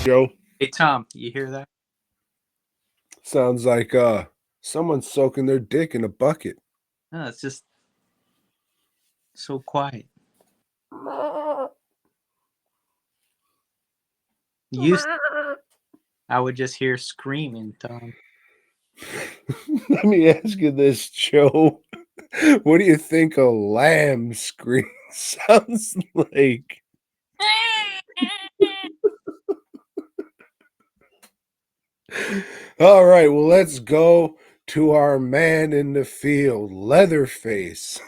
Joe? Hey Tom, you hear that? Sounds like someone's soaking their dick in a bucket. No, it's just so quiet. Used I would just hear screaming, Tom. Let me ask you this, Joe. What do you think a lamb scream sounds like? All right, well, let's go to our man in the field, Leatherface.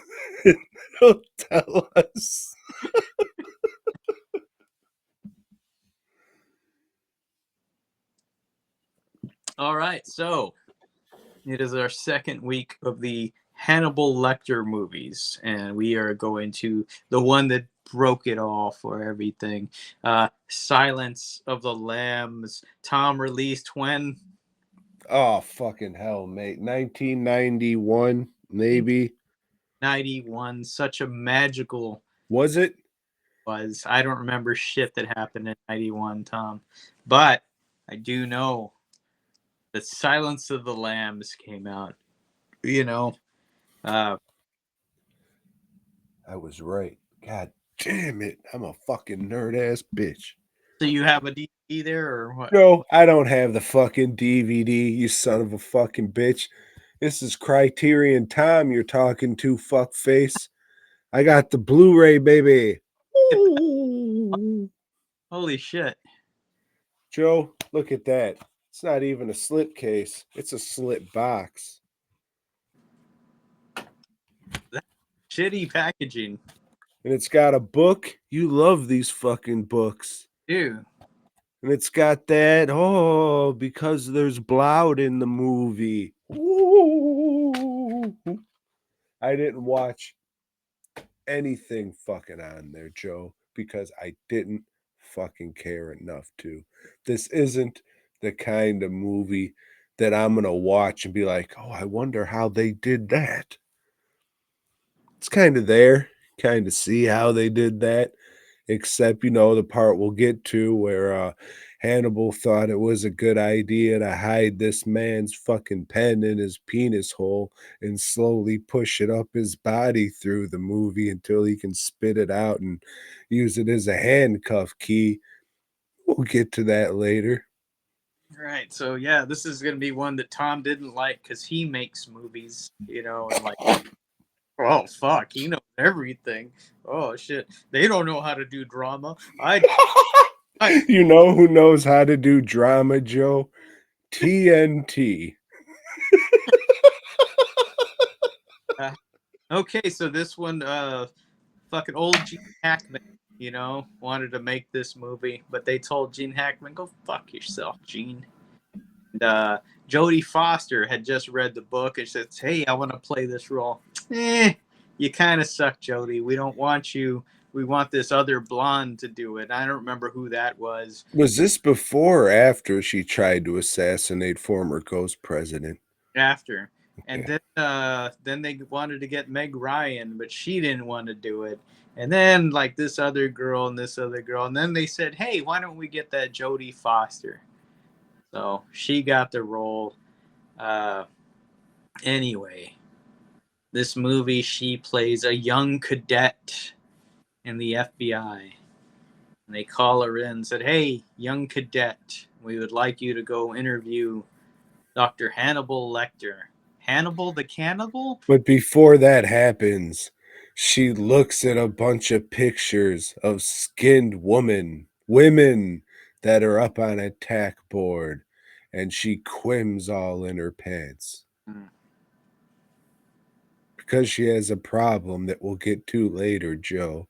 He'll tell us. All right, so it is our second week of the Hannibal Lecter movies, and we are going to the one that broke it all for everything. Silence of the Lambs. Tom released when? Oh, fucking hell, mate. 1991, maybe. 91. Such a magical Was it? was. I don't remember shit that happened in 91, Tom. But I do know that Silence of the Lambs came out. You know, uh, I was right. God damn it. I'm a fucking nerd ass bitch. so you have a DVD there or what? No, I don't have the fucking DVD, you son of a fucking bitch. This is Criterion Time you're talking to, fuckface. I got the Blu-ray, baby. Ooh. Holy shit. Joe, look at that. It's not even a slip case. It's a slip box. That's shitty packaging. And it's got a book. You love these fucking books. Dude. And it's got that, oh, because there's blood in the movie. Ooh. I didn't watch anything fucking on there, Joe, because I didn't fucking care enough to. This isn't the kind of movie that I'm going to watch and be like, oh, I wonder how they did that. It's kind of there, kind of see how they did that, except, the part we'll get to where Hannibal thought it was a good idea to hide this man's fucking pen in his penis hole and slowly push it up his body through the movie until he can spit it out and use it as a handcuff key. We'll get to that later. Right. So yeah, this is gonna be one that Tom didn't like because he makes movies, and like, oh fuck, he knows everything. Oh shit, they don't know how to do drama. I You know who knows how to do drama, Joe? TNT. okay. So this one, fucking old Gene Hackman, wanted to make this movie, but they told Gene Hackman, "Go fuck yourself, Gene." And Jodie Foster had just read the book and says, "Hey, I want to play this role." You kind of suck, Jodie. We don't want you. We want this other blonde to do it. I don't remember who that was. Was this before or after she tried to assassinate former Ghost President? After, and Okay. then they wanted to get Meg Ryan, but she didn't want to do it. And then like this other girl and this other girl, and then they said, "Hey, why don't we get that Jodie Foster?" So she got the role. Uh, anyway, this movie, she plays a young cadet in the FBI. And they call her in and said, "Hey, young cadet, we would like you to go interview Dr. Hannibal Lecter." Hannibal the Cannibal? But before that happens, she looks at a bunch of pictures of skinned women that are up on a tack board, and she quims all in her pants Hmm. because she has a problem that we'll get to later, Joe.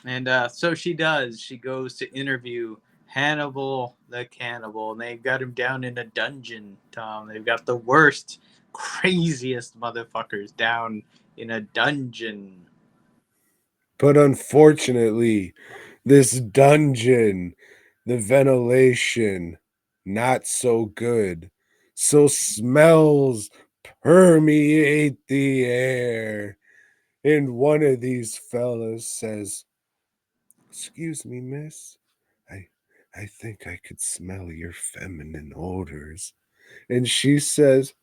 And so she does. She goes to interview Hannibal the Cannibal, and they've got him down in a dungeon, Tom. They've got the worst, craziest motherfuckers down in a dungeon. But unfortunately, this dungeon, the ventilation, not so good. So smells permeate the air. And one of these fellas says, "Excuse me, miss. I I think I could smell your feminine odors. And she says,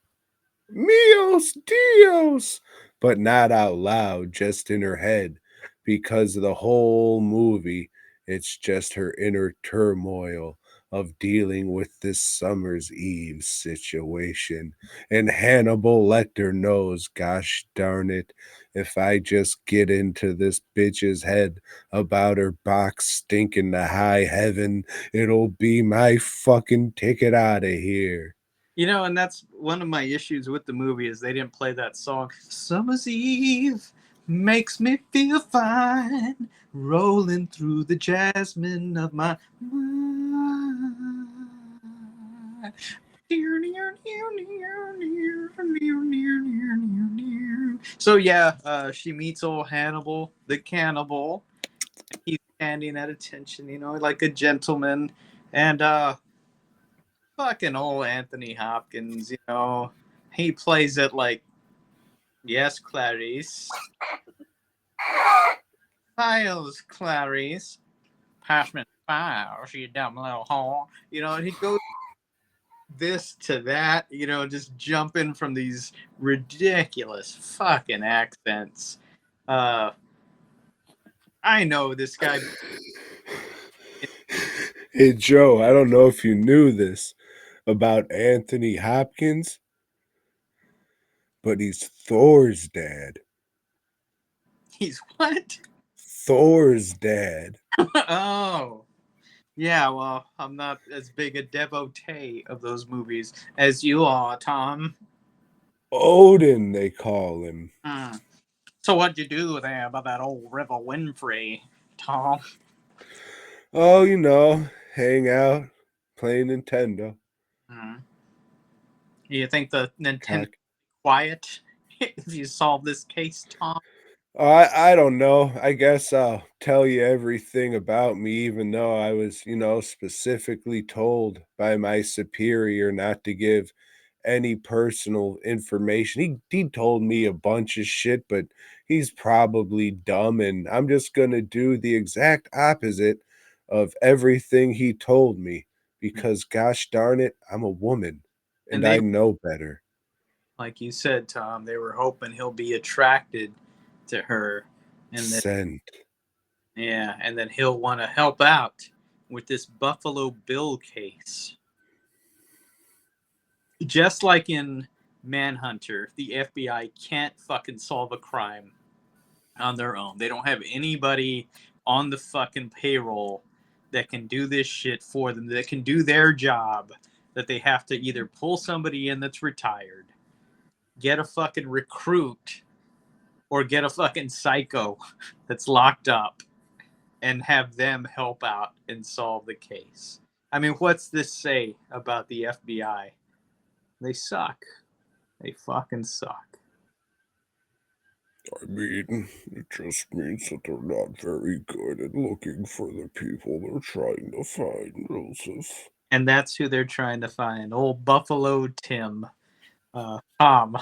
Mios Dios, but not out loud, just in her head, because the whole movie, it's just her inner turmoil of dealing with this summer's eve situation. And Hannibal Lecter knows, gosh darn it, if I just get into this bitch's head about her box stinking to high heaven, it'll be my fucking ticket out of here. You know, and that's one of my issues with the movie is they didn't play that song. Summer's Eve makes me feel fine, rolling through the jasmine of my mind. So yeah, she meets old Hannibal, the cannibal. He's standing at attention, you know, like a gentleman, and fucking old Anthony Hopkins, you know, he plays it like, yes, Clarice. Files, Clarice. Pass me the files, you dumb little whore. You know, and he goes this to that, you know, just jumping from these ridiculous fucking accents. Uh, I know this guy. Hey, Joe, I don't know if you knew this about Anthony Hopkins, but he's Thor's dad. He's what? Thor's dad. Oh. Yeah, well, I'm not as big a devotee of those movies as you are, Tom. Odin, they call him. So what'd you do there about that old River Winfrey, Tom? Oh, you know, hang out, play Nintendo. You think the Nintendo Cock. quiet if you solve this case, Tom? I don't know. I guess I'll tell you everything about me, even though I was, specifically told by my superior not to give any personal information. He told me a bunch of shit, but he's probably dumb, and I'm just gonna do the exact opposite of everything he told me because gosh darn it, I'm a woman And and they, I know better. like you said, Tom, they were hoping he'll be attracted to her, and then Send. yeah, and then he'll want to help out with this Buffalo Bill case. Just like in Manhunter, the FBI can't fucking solve a crime on their own. They don't have anybody on the fucking payroll that can do this shit for them, that can do their job, that they have to either pull somebody in that's retired, get a fucking recruit, or get a fucking psycho that's locked up and have them help out and solve the case. I mean, what's this say about the FBI? They suck. They fucking suck. I mean, it just means that they're not very good at looking for the people they're trying to find, Joseph. And that's who they're trying to find. Old Buffalo Tim. Tom.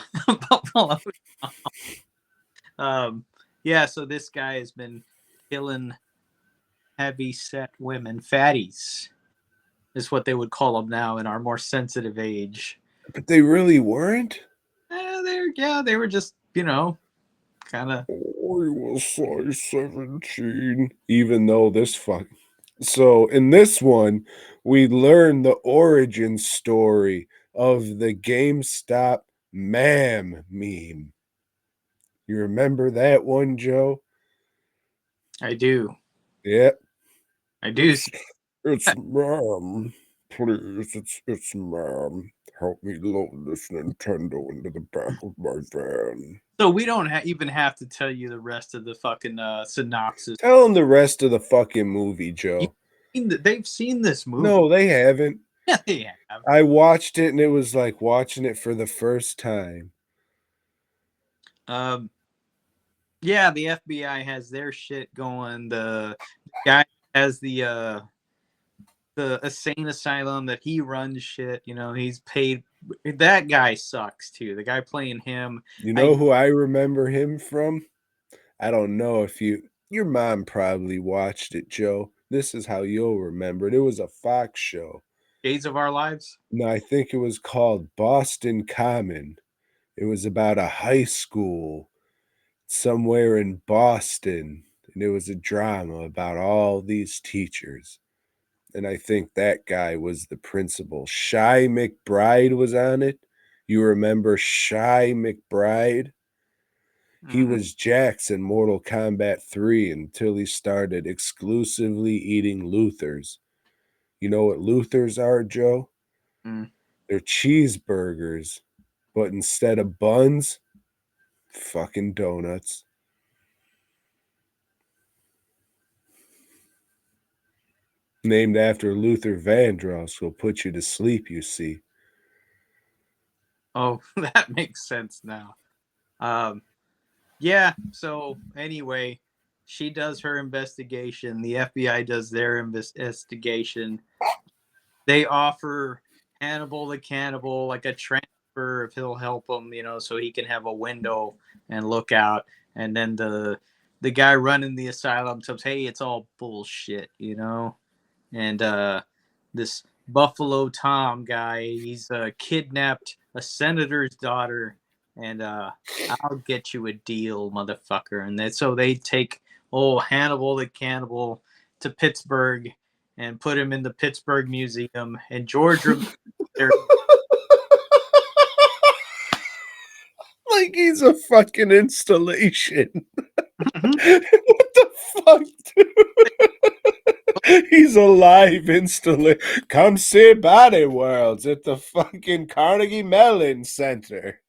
Buffalo Tom. Yeah, so this guy has been killing heavy set women. Fatties is what they would call them now in our more sensitive age. But they really weren't? They were just, you know, kind of. I was size 17. Even though this fuck. So in this one, we learn the origin story of the GameStop ma'am meme. You remember that one, Joe? I do. Yep. I do. It's ma'am. Please, it's ma'am. Help me load this Nintendo into the back of my van. So we don't even have to tell you the rest of the fucking synopsis. Tell them the rest of the fucking movie, Joe. They've seen this movie. No, they haven't. Yeah, they have. I watched it and it was like watching it for the first time. Yeah, the FBI has their shit going. The guy has the insane asylum that he runs shit. You know, he's paid. That guy sucks too. The guy playing him. You know who I remember him from? I don't know if your mom probably watched it, Joe. This is how you'll remember it. It was a Fox show. Days of Our Lives. No, I think it was called Boston Common. It was about a high school somewhere in Boston, and it was a drama about all these teachers. And I think that guy was the principal. Shy McBride was on it. You remember Shy McBride? He Mm, was Jax in Mortal Kombat 3 until he started exclusively eating Luthers. You know what Luthers are, Joe? mm. They're cheeseburgers, but instead of buns, fucking donuts. Named after Luther Vandross will put you to sleep, you see. Oh, that makes sense now. Um, yeah. So anyway, she does her investigation. The FBI does their investigation. They offer Hannibal the cannibal like a transfer if he'll help him, so he can have a window and look out. And then the guy running the asylum says, "Hey, it's all bullshit." And this Buffalo Tom guy, he's kidnapped a senator's daughter, and I'll get you a deal, motherfucker. And so they take Hannibal the cannibal to Pittsburgh and put him in the Pittsburgh Museum. And George remembers there. Like he's a fucking installation. What the fuck, dude? He's a live installation. Come see Body Worlds at the fucking Carnegie Mellon Center.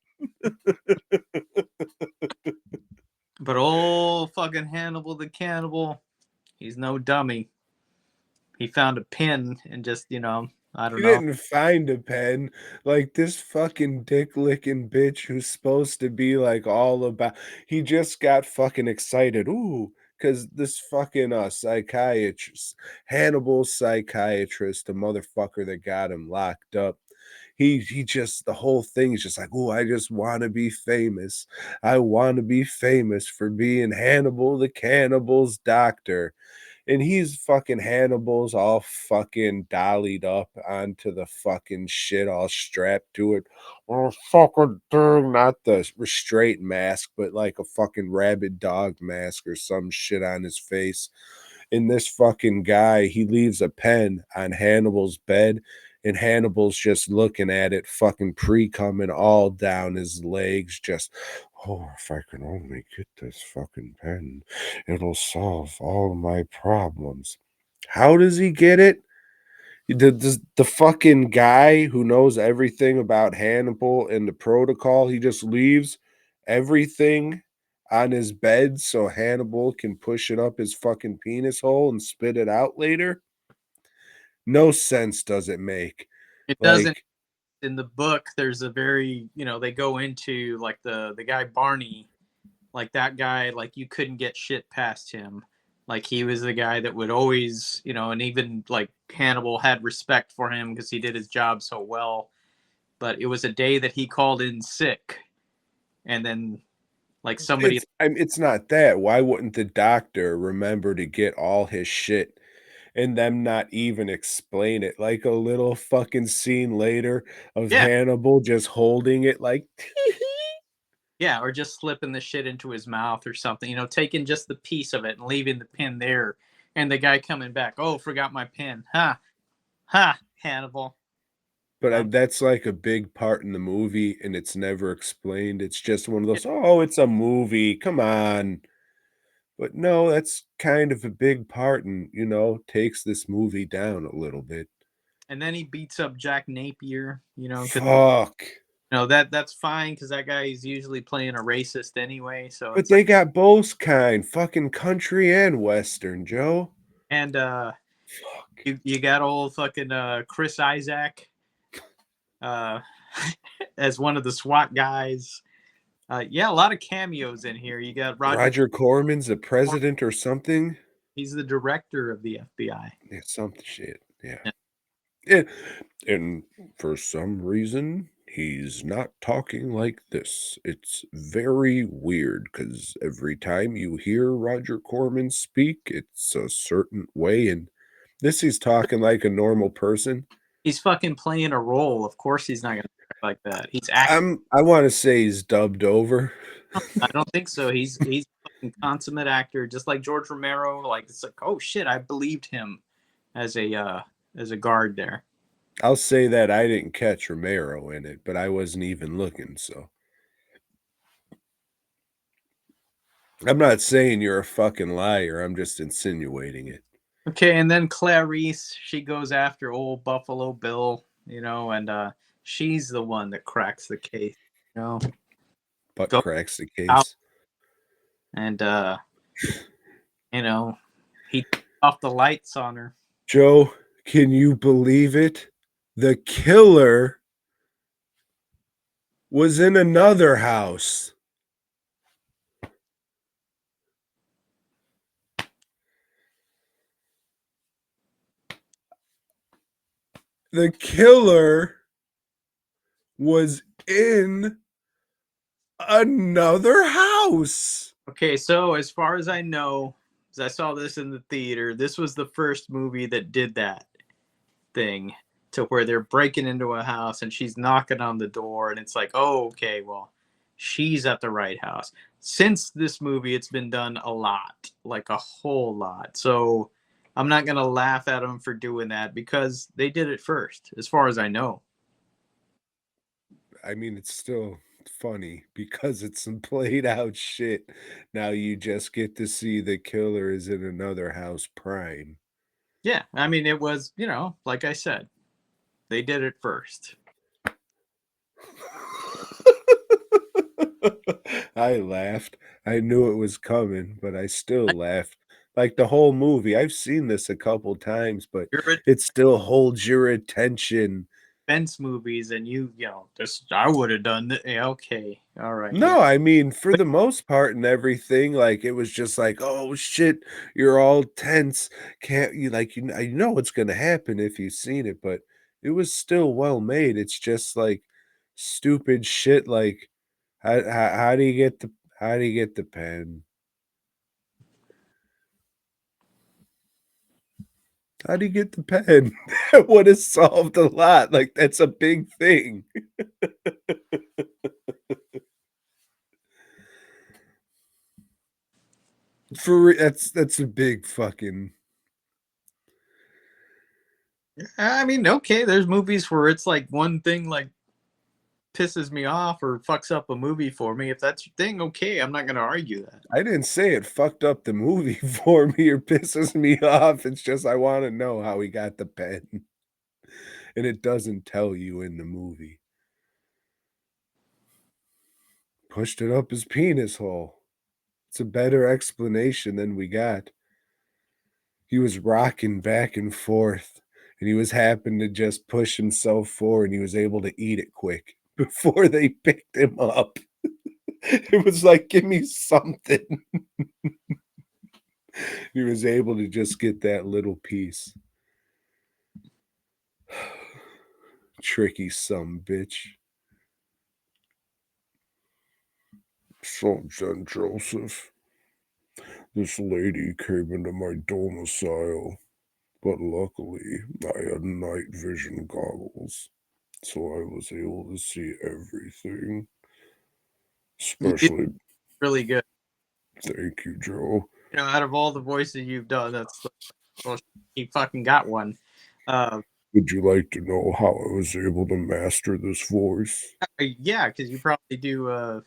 But old fucking Hannibal the cannibal, he's no dummy. He found a pin and just, I don't He know. didn't find a pen. Like this fucking dick licking bitch who's supposed to be like all about. He just got fucking excited. Ooh, because this fucking psychiatrist, Hannibal psychiatrist, the motherfucker that got him locked up. He just the whole thing is just like, oh, I just want to be famous. I want to be famous for being Hannibal the cannibal's doctor, and he's fucking Hannibal's all fucking dollied up onto the fucking shit, all strapped to it. Oh, fucking thing, not the restraint mask, but like a fucking rabid dog mask or some shit on his face. And this fucking guy, he leaves a pen on Hannibal's bed, and Hannibal's just looking at it, fucking pre-coming all down his legs, just, oh, if I can only get this fucking pen, it'll solve all my problems. How does he get it? The fucking guy who knows everything about Hannibal and the protocol, he just leaves everything on his bed so Hannibal can push it up his fucking penis hole and spit it out later. No sense does it make. It doesn't. Like, In the book, there's a very, they go into like the guy Barney, like that guy, like you couldn't get shit past him. Like he was the guy that would always, and even like Hannibal had respect for him because he did his job so well. But it was a day that he called in sick, and then like somebody, it's not that. Why wouldn't the doctor remember to get all his shit and them not even explain it? Like a little fucking scene later of yeah, Hannibal just holding it like yeah, or just slipping the shit into his mouth or something, taking just the piece of it and leaving the pin there, and the guy coming back, oh, forgot my pin, ha, Hannibal. but Um, that's like a big part in the movie and it's never explained. It's just one of those, oh, it's a movie. Come on. But no, that's kind of a big part and, takes this movie down a little bit. and then he beats up Jack Napier, because Fuck. that's fine because that guy is usually playing a racist anyway. So But it's like, they got both kind, fucking country and western, Joe. and Fuck. you got old fucking Chris Isaac uh, as one of the SWAT guys. Yeah, a lot of cameos in here. You got Roger. Roger Corman's the president or something? He's the director of the FBI. Yeah, some shit. Yeah. Yeah. And for some reason, He's not talking like this. It's very weird because every time you hear Roger Corman speak, it's a certain way. And this, he's talking like a normal person. He's fucking playing a role. Of course, he's not gonna act like that. He's acting. I want to say he's dubbed over. I don't think so. He's a fucking consummate actor, just like George Romero. Like it's like, oh shit, I believed him as a guard there. I'll say that I didn't catch Romero in it, but I wasn't even looking, so. I'm not saying you're a fucking liar. I'm just insinuating it. Okay, and then Clarice, she goes after old Buffalo Bill, and she's the one that cracks the case, But Go cracks the out. case. And he off the lights on her. Joe, can you believe it? The killer was in another house. The killer was in another house. Okay, so as far as I know, as I saw this in the theater, this was the first movie that did that thing to where they're breaking into a house and she's knocking on the door and it's like, oh, okay, well, she's at the right house. Since this movie, it's been done a lot, like a whole lot. So I'm not going to laugh at them for doing that because they did it first, as far as I know. I mean, it's still funny because it's some played out shit. Now you just get to see the killer is in another house prime. Yeah, I mean, it was, like I said, they did it first. I laughed. I knew it was coming, but I still laughed. Like the whole movie. I've seen this a couple times, but You're it still holds your attention. Fence movies and this I would have done that. Yeah, okay, all right. No, I mean, for the most part and everything, like it was just like, oh shit, you're all tense. Can't you like you know what's gonna happen if you've seen it, but it was still well made. It's just like stupid shit like how do you get the pen? How do you get the pen? That would have solved a lot. Like that's a big thing. That's a big fucking. I mean, okay, there's movies where it's like one thing like pisses me off or fucks up a movie for me. If that's your thing, okay, I'm not going to argue that. I didn't say it fucked up the movie for me or pisses me off. It's just I want to know how he got the pen. And it doesn't tell you in the movie. Pushed it up his penis hole. It's a better explanation than we got. He was rocking back and forth, and he was happened to just push himself forward, and he was able to eat it quick before they picked him up. It was like, give me something. He was able to just get that little piece. Tricky some bitch. So, St. Joseph, this lady came into my domicile, but luckily I had night vision goggles, so I was able to see everything. Especially, Really good. thank you, Joe. Out of all the voices you've done, that's well, he fucking got one. Would you like to know how I was able to master this voice? Yeah, because you probably do,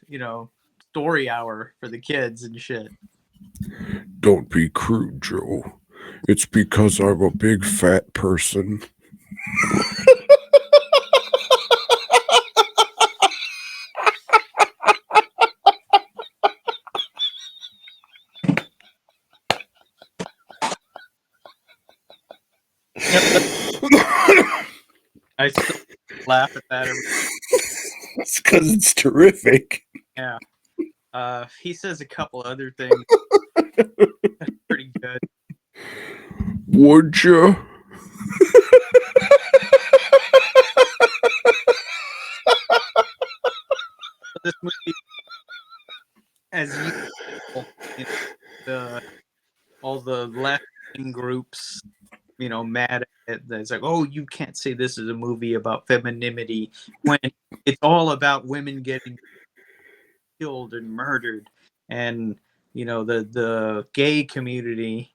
story hour for the kids and shit. Don't be crude, Joe. It's because I'm a big fat person. I still laugh at that. It's because it's terrific. Yeah. He says a couple other things. Pretty good. Would you? you know, all the left wing groups, mad at it. It's like, oh, you can't say this is a movie about femininity when it's all about women getting killed and murdered. And the gay community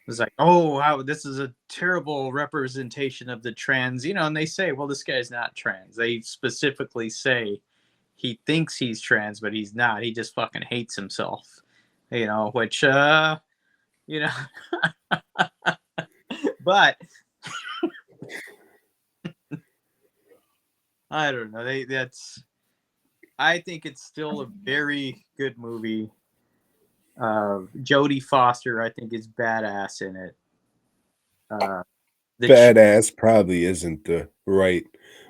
was like, oh wow, this is a terrible representation of the trans. And they say, well, this guy's not trans. They specifically say he thinks he's trans, but he's not. He just fucking hates himself. Which you know but I don't know. I think it's still a very good movie. Jodie Foster, I think, is badass in it. Badass probably isn't the right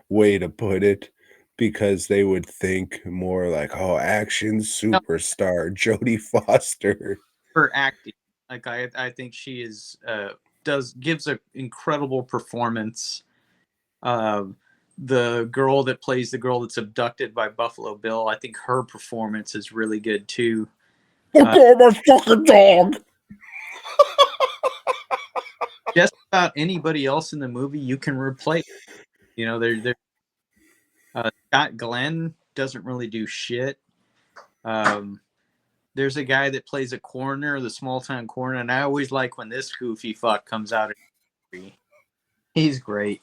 way to put it, because they would think more like, oh, action superstar Jodie Foster. Her acting, like I think she is gives an incredible performance. The girl that plays the girl that's abducted by Buffalo Bill, I think her performance is really good too. My fucking dog. Just about anybody else in the movie you can replace. Scott Glenn doesn't really do shit. There's a guy that plays a coroner, the small town coroner, and I always like when this goofy fuck comes out. He's great.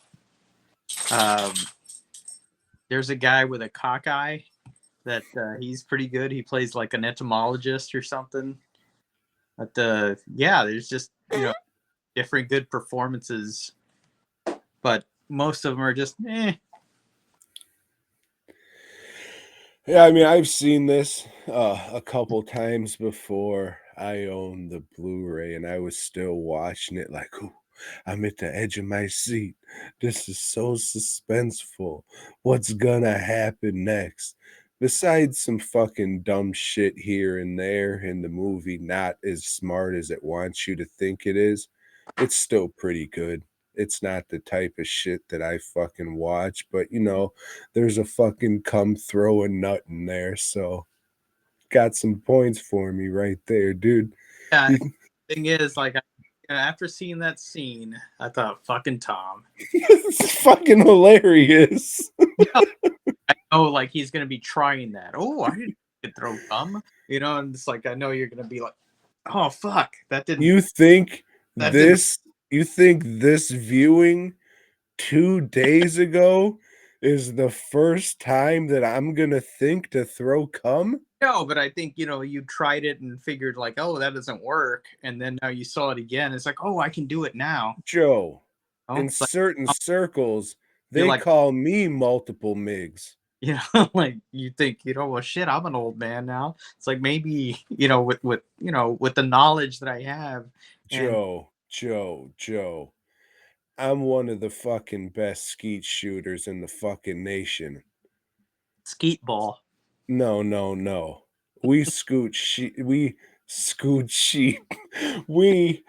There's a guy with a cock eye that he's pretty good. He plays like an entomologist or something. But there's just different good performances, but most of them are just eh. Yeah, I mean, I've seen this a couple times before. I own the Blu-ray, and I was still watching it like, ooh, I'm at the edge of my seat. This is so suspenseful. What's gonna happen next? Besides some fucking dumb shit here and there in the movie, not as smart as it wants you to think it is, it's still pretty good. It's not the type of shit that I fucking watch, but there's a fucking come throw a nut in there, so got some points for me right there, dude. Yeah, thing is, like, after seeing that scene, I thought, fucking Tom. It's fucking hilarious. I know, like, he's gonna be trying that. Oh, I didn't throw gum, and it's like I know you're gonna be like, oh fuck, that didn't. You think that this? You think this viewing 2 days ago is the first time that I'm gonna think to throw cum? No, but I think you tried it and figured like, oh, that doesn't work, and then now you saw it again. It's like, oh, I can do it now. Joe, in It's like, certain circles, you're they like, call me multiple MIGs. like you think, well, shit, I'm an old man now. It's like maybe with the knowledge that I have. And Joe. I'm one of the fucking best skeet shooters in the fucking nation. skeet ball. No. We scoot sheep. We scoot sheep. We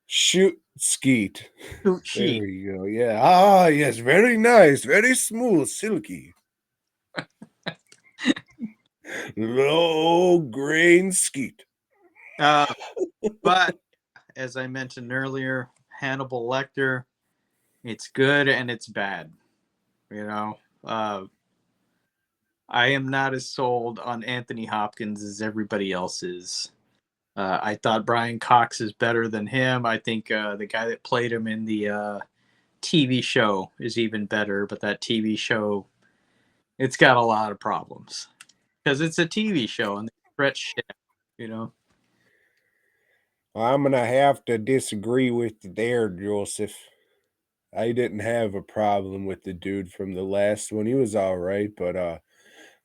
shoot skeet. Shoot There sheep. we go. Yeah. Ah, yes. Very nice. Very smooth. Silky. Low grain skeet. But as I mentioned earlier, Hannibal Lecter, it's good and it's bad. I am not as sold on Anthony Hopkins as everybody else is. I thought Brian Cox is better than him. I think the guy that played him in the TV show is even better, but that TV show, it's got a lot of problems because it's a TV show and they stretch shit. I'm gonna have to disagree with you there, Joseph. I didn't have a problem with the dude from the last one. He was all right, but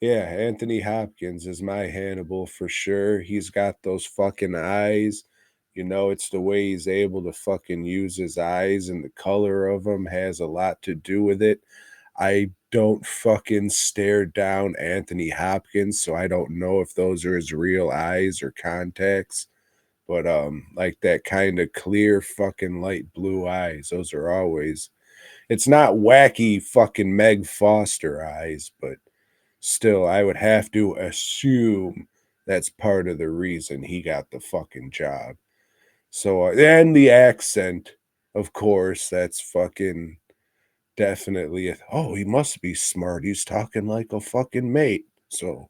yeah, Anthony Hopkins is my Hannibal for sure. He's got those fucking eyes. It's the way he's able to fucking use his eyes, and the color of them has a lot to do with it. I don't fucking stare down Anthony Hopkins, so I don't know if those are his real eyes or contacts. But like that kind of clear fucking light blue eyes, those are always, it's not wacky fucking Meg Foster eyes, but still I would have to assume That's part of the reason he got the fucking job. So, and the accent, of course, that's fucking definitely oh, he must be smart. He's talking like a fucking mate. So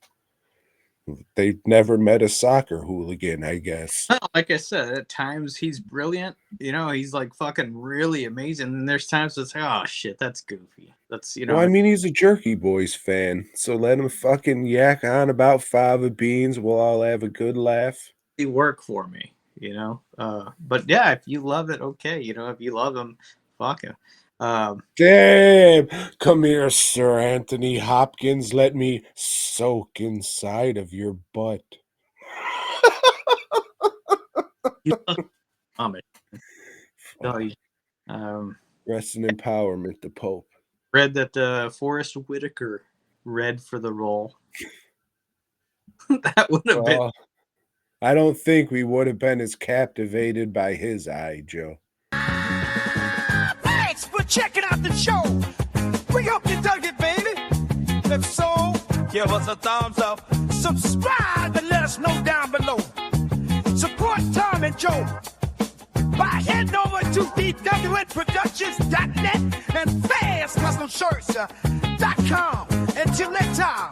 they never met a soccer hooligan, I guess. Well, like I said, at times he's brilliant. He's like fucking really amazing. And there's times it's like, oh shit, that's goofy. That's Well, I mean, he's a Jerky Boys fan, so let him fucking yak on about fava beans. We'll all have a good laugh. really work for me. But yeah, if you love it, okay. If you love him, fuck him. Damn! Come here, Sir Anthony Hopkins. Let me soak inside of your butt. Vomit. Rest in empowerment, the Pope. Read that Forrest Whitaker read for the role. That would have been. I don't think we would have been as captivated by his eye, Joe. Thanks for checking out the show. We hope you dug it, baby. If so, give us a thumbs up. Subscribe and let us know down below. Support Tom and Joe by heading over to DWNProductions.net and FastCustomShirts.com. Until next time.